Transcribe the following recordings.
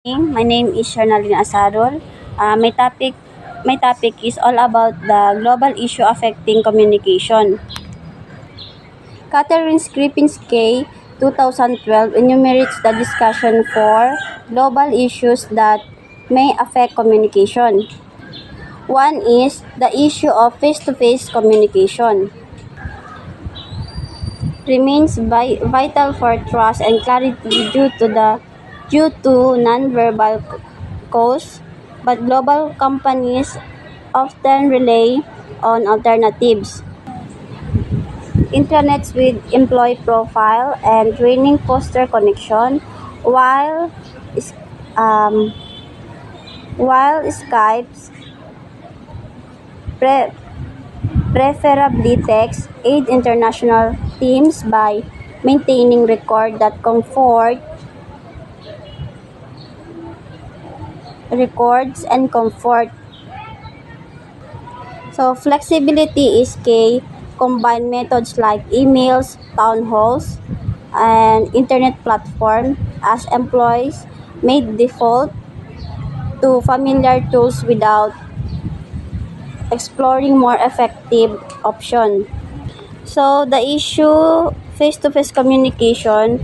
My name is Sharnalyn Asarol. My topic is all about the global issue affecting communication. Catherine Skripinski, 2012, enumerates the discussion for global issues that may affect communication. One is the issue of face-to-face communication. Remains vital for trust and clarity due to nonverbal cues, but global companies often rely on alternatives. Intranets with employee profile and training foster connection, while um, while Skype's pre- preferably text aid international teams by maintaining records and comfort. So flexibility is key. Combine methods like emails, town halls, and internet platform as employees may default to familiar tools without exploring more effective options. So the issue face-to-face communication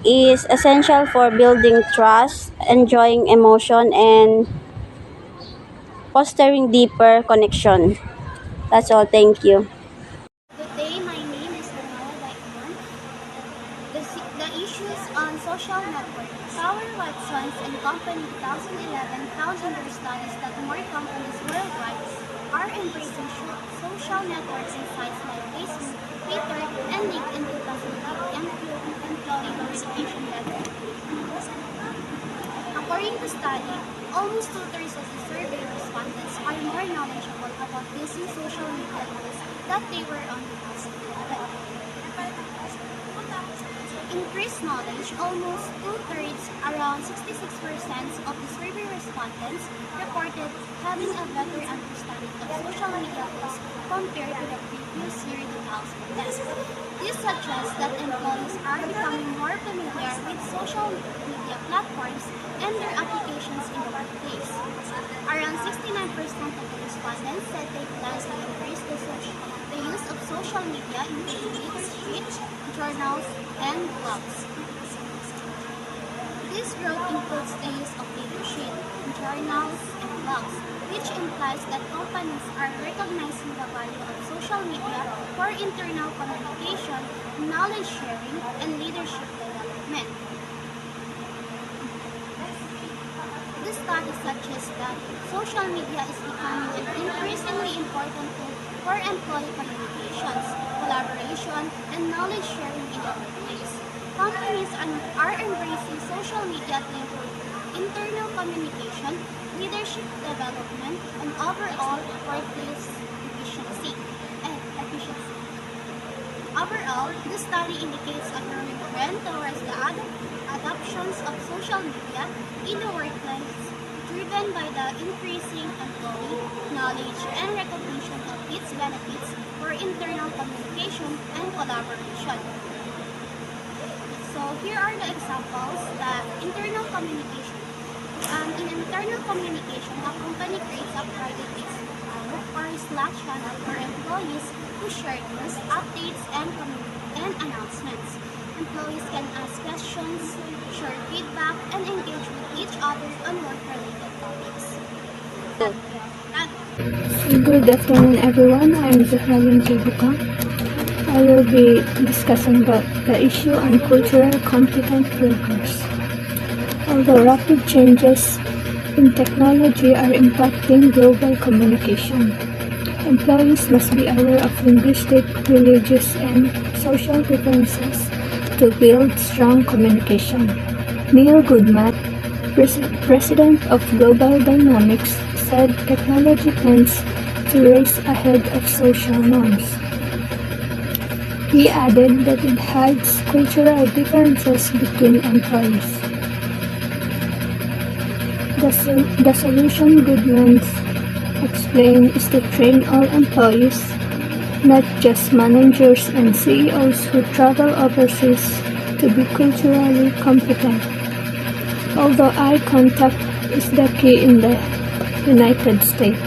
is essential for building trust, enjoying emotion, and fostering deeper connection. That's all. Thank you. Good day, my name is Daniela Laikman. The issues on social networks. Tower Watsons and Company 2011 found in their studies that more companies worldwide are embracing social networks and sites like Facebook, Twitter, and LinkedIn to facilitate employee communication better. According to study, almost two-thirds of the survey respondents are more knowledgeable about using social media tools that they were on the past. Increased knowledge, almost two-thirds, around 66% of the survey respondents reported having a better understanding of social media tools compared to the previous year 2010. This suggests that employees are becoming more familiar with social media platforms and their applications in the workplace. Around 69% of the respondents said they plan to increase the use of social media in leadership, journals, and blogs. This growth includes the use of leadership, journals, and blogs, which implies that companies are recognizing the value of social media for internal communication, knowledge sharing, and leadership development. This study suggests that social media is becoming an increasingly important tool for employee communications, collaboration, and knowledge sharing in the workplace. Companies are embracing social media to improve internal communication, leadership development, and overall workplace efficiency. Overall, the study indicates a growing trend towards the adoptions of social media in the workplace, driven by the increasing employee knowledge and recognition of its benefits for internal communication and collaboration. So here are the examples that internal communication. In internal communication, a company creates a private Facebook group or Slack channel for employees who share news, updates, and announcements. Employees can ask questions, share feedback, and engage with each other on work-related topics. Good afternoon, everyone. I'm Zahralin Jibuka. I will be discussing the issue on cultural competent workers. Although rapid changes in technology are impacting global communication, employees must be aware of linguistic, religious, and social differences to build strong communication. Neil Goodman, president of Global Dynamics, said technology tends to race ahead of social norms. He added that it hides cultural differences between employees. The solution Goodman explained is to train all employees, not just managers and CEOs who travel overseas, to be culturally competent. Although eye contact is the key in the United States,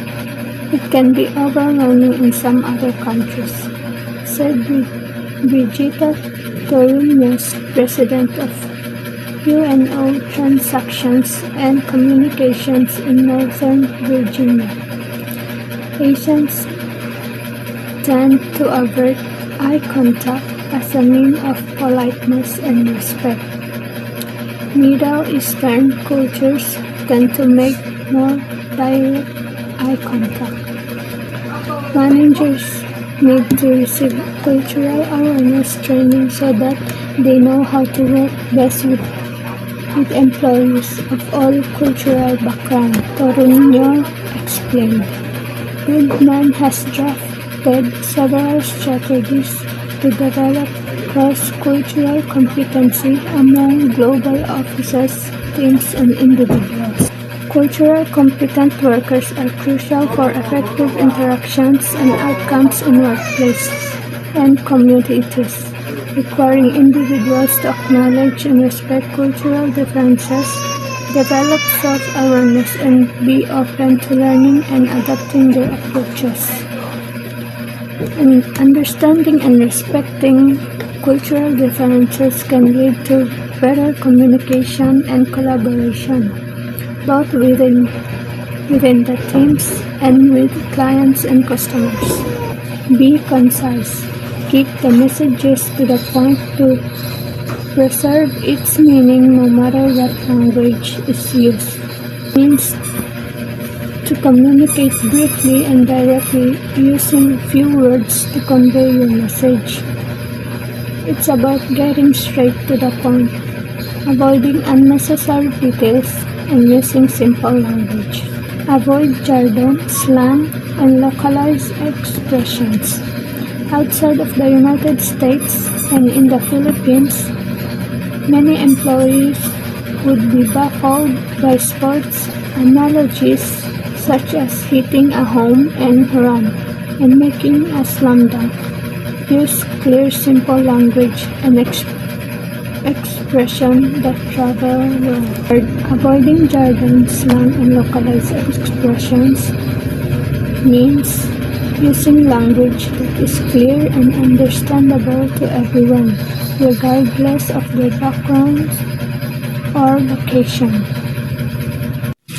it can be overwhelming in some other countries, said Brigitte Torunius, president of UNO Transactions and Communications in Northern Virginia. Asians tend to avert eye contact as a means of politeness and respect. Middle Eastern cultures tend to make more direct eye contact. Managers need to receive cultural awareness training so that they know how to work best with employees of all cultural backgrounds, Torunio explained. Goodman has drafted several strategies to develop cross-cultural competency among global offices, teams, and individuals. Cultural competent workers are crucial for effective interactions and outcomes in workplaces and communities, requiring individuals to acknowledge and respect cultural differences, develop self-awareness, and be open to learning and adapting their approaches. And understanding and respecting cultural differences can lead to better communication and collaboration, both within the teams and with clients and customers. Be concise. Keep the messages to the point to preserve its meaning no matter what language is used. Means to communicate briefly and directly using few words to convey your message. It's about getting straight to the point, avoiding unnecessary details, and using simple language. Avoid jargon, slang, and localized expressions. Outside of the United States and in the Philippines, many employees would be baffled by sports analogies such as hitting a home and run and making a slam dunk. Use clear, simple language and expression that travel well. Avoiding jargon, slang, and localized expressions means using language that is clear and understandable to everyone, regardless of their background or location.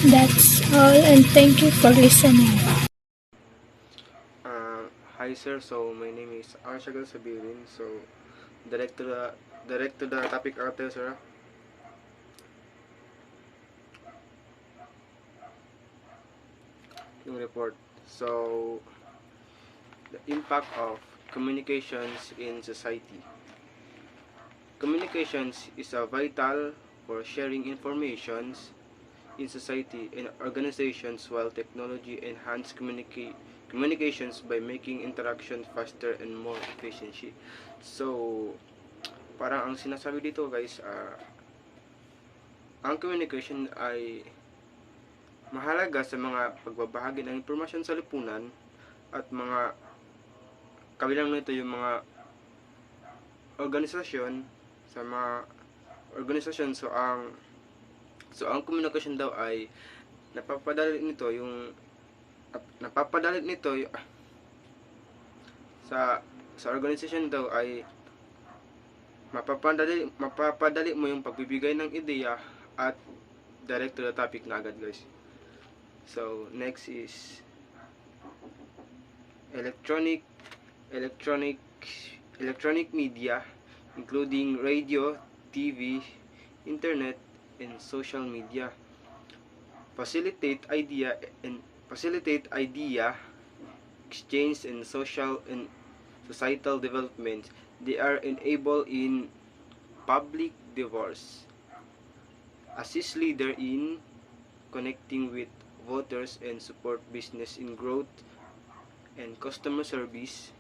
That's all, and thank you for listening. Hi sir, so my name is Arshagul Sabirin. So direct to the topic after sir. Yung report. So the impact of communications in society. Communications is a vital for sharing informations in society and organizations, while technology enhance communications by making interaction faster and more efficiency. So parang ang sinasabi dito guys, ang communication ay mahalaga sa mga pagbabahagi ng impormasyon sa lipunan, at mga kabilang nito yung mga organisasyon, sa mga organisasyon. So ang komunikasyon daw ay napapadali nito sa organisasyon daw ay mapapadali mo yung pagbibigay ng ideya, at direct to the topic na agad guys. So next is electronic media, including radio, TV, internet, and social media. Facilitate idea exchange and social and societal development. They are enabled in public discourse, assist leader in connecting with voters, and support business in growth and customer service.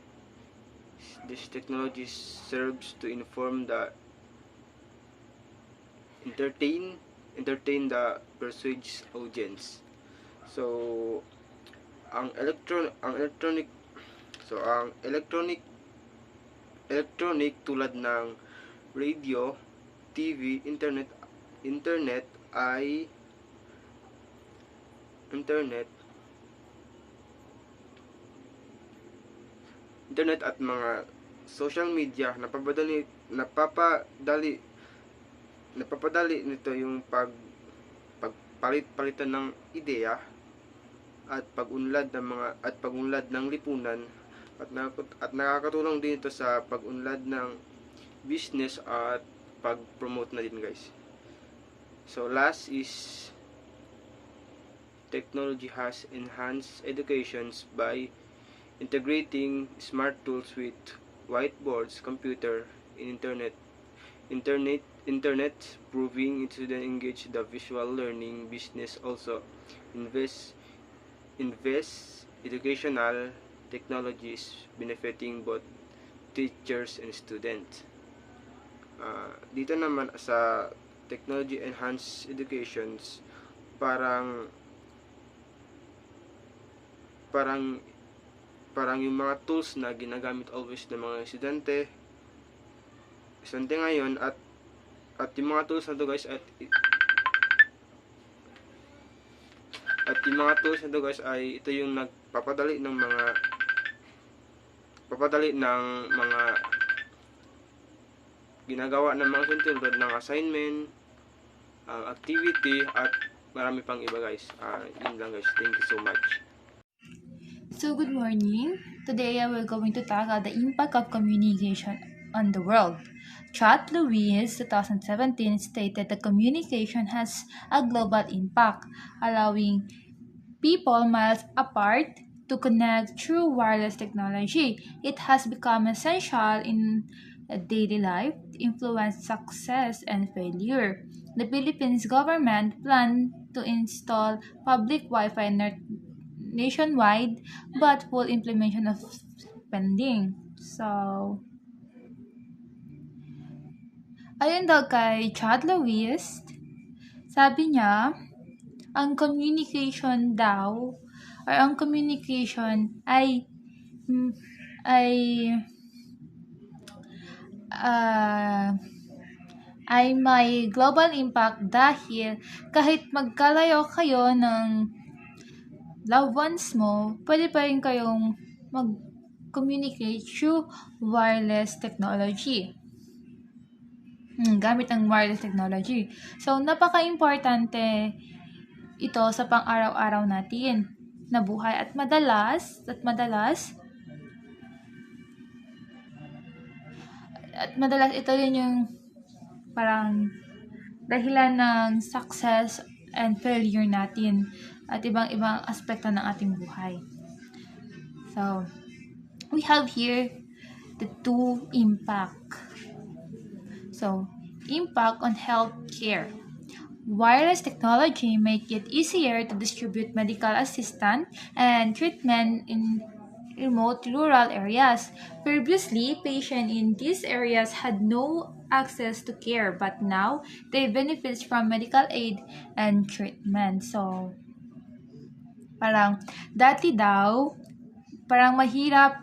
This technology serves to inform the entertain the persuade audience. So ang electronic tulad ng radio, TV, internet ay internet at mga social media. Napapadali nito yung pagpalit-palitan ng ideya at pagunlad ng lipunan, at nakakatulong din ito sa pagunlad ng business at pag-promote na din, guys. So last is technology has enhanced educations by integrating smart tools with whiteboards, computer, and internet, proving students engage the visual learning. Business also invest educational technologies benefiting both teachers and students. Dito naman sa technology enhanced educations, parang yung mga tools na ginagamit always ng mga estudyante ngayon, at yung mga tools na to, guys, at yung mga tools na to, guys, ay ito yung nagpapadali ng mga ginagawa ng mga estudyante, tulad ng assignment, activity, at marami pang iba, guys. Yun lang, guys. Thank you so much. So good morning. Today I will going to tackle the impact of communication on the world. Chad Lewis 2017 stated that communication has a global impact, allowing people miles apart to connect through wireless technology. It has become essential in daily life to influence success and failure. The Philippines government planned to install public Wi-Fi nationwide, but full implementation of pending. So, ayun daw kay Chad Lewis, sabi niya, ang communication ay may global impact dahil kahit magkalayo kayo ng loved ones mo, pwede pa rin kayong mag-communicate through wireless technology. Gamit ang wireless technology. So, napaka-importante ito sa pang-araw-araw natin na buhay, at madalas ito rin yung parang dahilan ng success and failure natin at ibang-ibang aspekto ng ating buhay. So, we have here the two impact. So, impact on healthcare. Wireless technology make it easier to distribute medical assistance and treatment in remote rural areas. Previously, patients in these areas had no access to care, but now they benefit from medical aid and treatment. So, parang dati daw, parang mahirap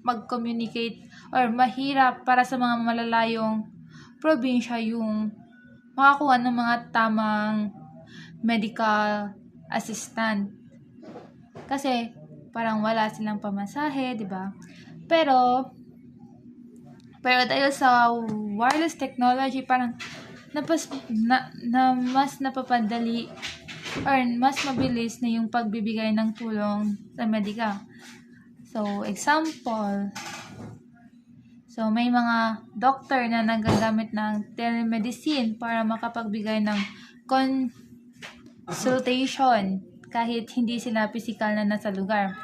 mag-communicate or mahirap para sa mga malalayong probinsya yung makakuha ng mga tamang medical assistant. Kasi parang wala silang pamasahe, di ba? Pero dahil sa wireless technology, parang mas napapadali or mas mabilis na yung pagbibigay ng tulong sa medika. So, example, may mga doctor na nagagamit ng telemedicine para makapagbigay ng consultation kahit hindi sila physical na nasa lugar.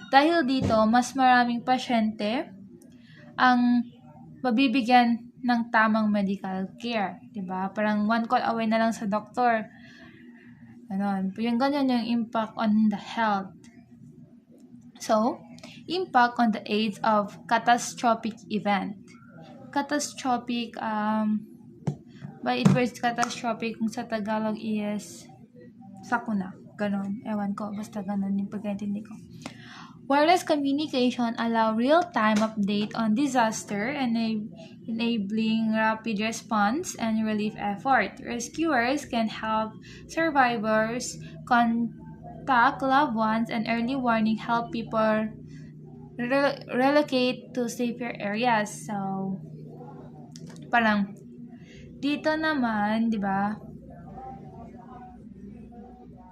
Dahil dito, mas maraming pasyente ang mabibigyan ng tamang medical care, 'di ba? Parang one call away na lang sa doktor. Ganon. Yung ganyan yung impact on the health. So, impact on the age of catastrophic event. Catastrophic, by it words catastrophic, kung sa Tagalog is sakuna. Ganon. Ewan ko. Basta ganon yung pagkaintindi ko. Wireless communication allow real-time update on disaster, enabling rapid response and relief effort. Rescuers can help survivors contact loved ones, and early warning help people relocate to safer areas. So, parang dito naman, 'di ba?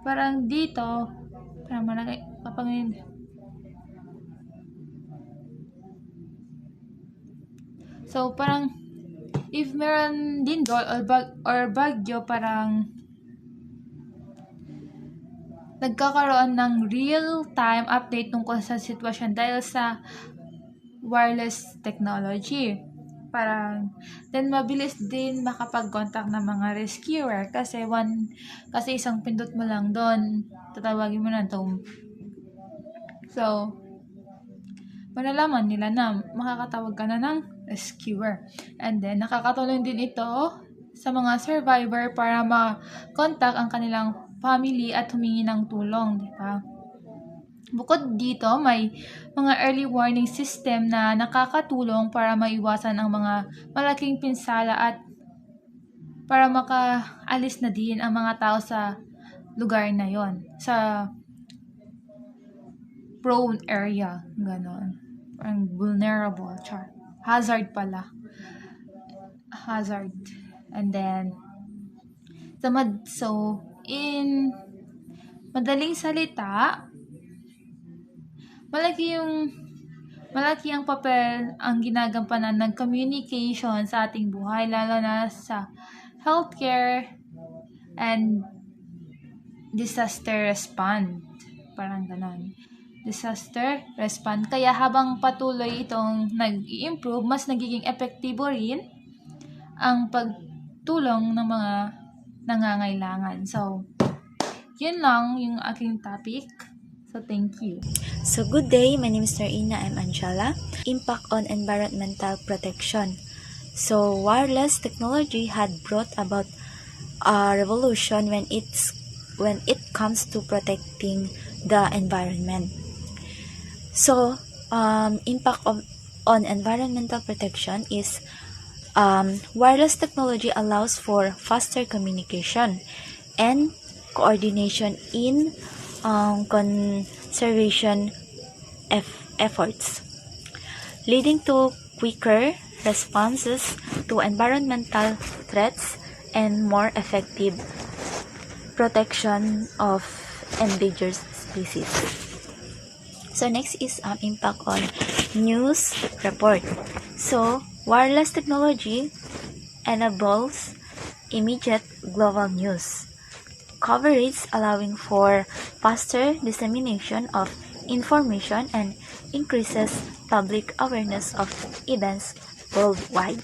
Parang dito, parang malaki So, parang if meron lindol or bagyo, parang nagkakaroon ng real-time update tungkol sa sitwasyon dahil sa wireless technology. Parang, then mabilis din makapag-contact ng mga rescuer kasi isang pindot mo lang doon, tatawagin mo na to. So, malalaman nila na makakatawag ka na ng rescuer. And then, nakakatulong din ito sa mga survivor para ma-contact ang kanilang family at humingi ng tulong, di ba? Bukod dito, may mga early warning system na nakakatulong para maiwasan ang mga malaking pinsala at para makaalis na din ang mga tao sa lugar na yon, sa prone area, ganon. Parang vulnerable, hazard pala. Hazard. And then, in madaling salita, malaki ang papel ang ginagampanan ng communication sa ating buhay, lalo na sa healthcare and disaster response. Parang ganon. Disaster response. Kaya habang patuloy itong nag-i-improve, mas nagiging epektibo rin ang pagtulong ng mga nangangailangan. So, yun lang yung aking topic. So, thank you. So, good day. My name is Narina. I'm Angela. Impact on environmental protection. So, wireless technology had brought about a revolution when it comes to protecting the environment. So, impact on environmental protection is wireless technology allows for faster communication and coordination in conservation efforts, leading to quicker responses to environmental threats and more effective protection of endangered species. So next is impact on news report. So wireless technology enables immediate global news coverage, allowing for faster dissemination of information and increases public awareness of events worldwide.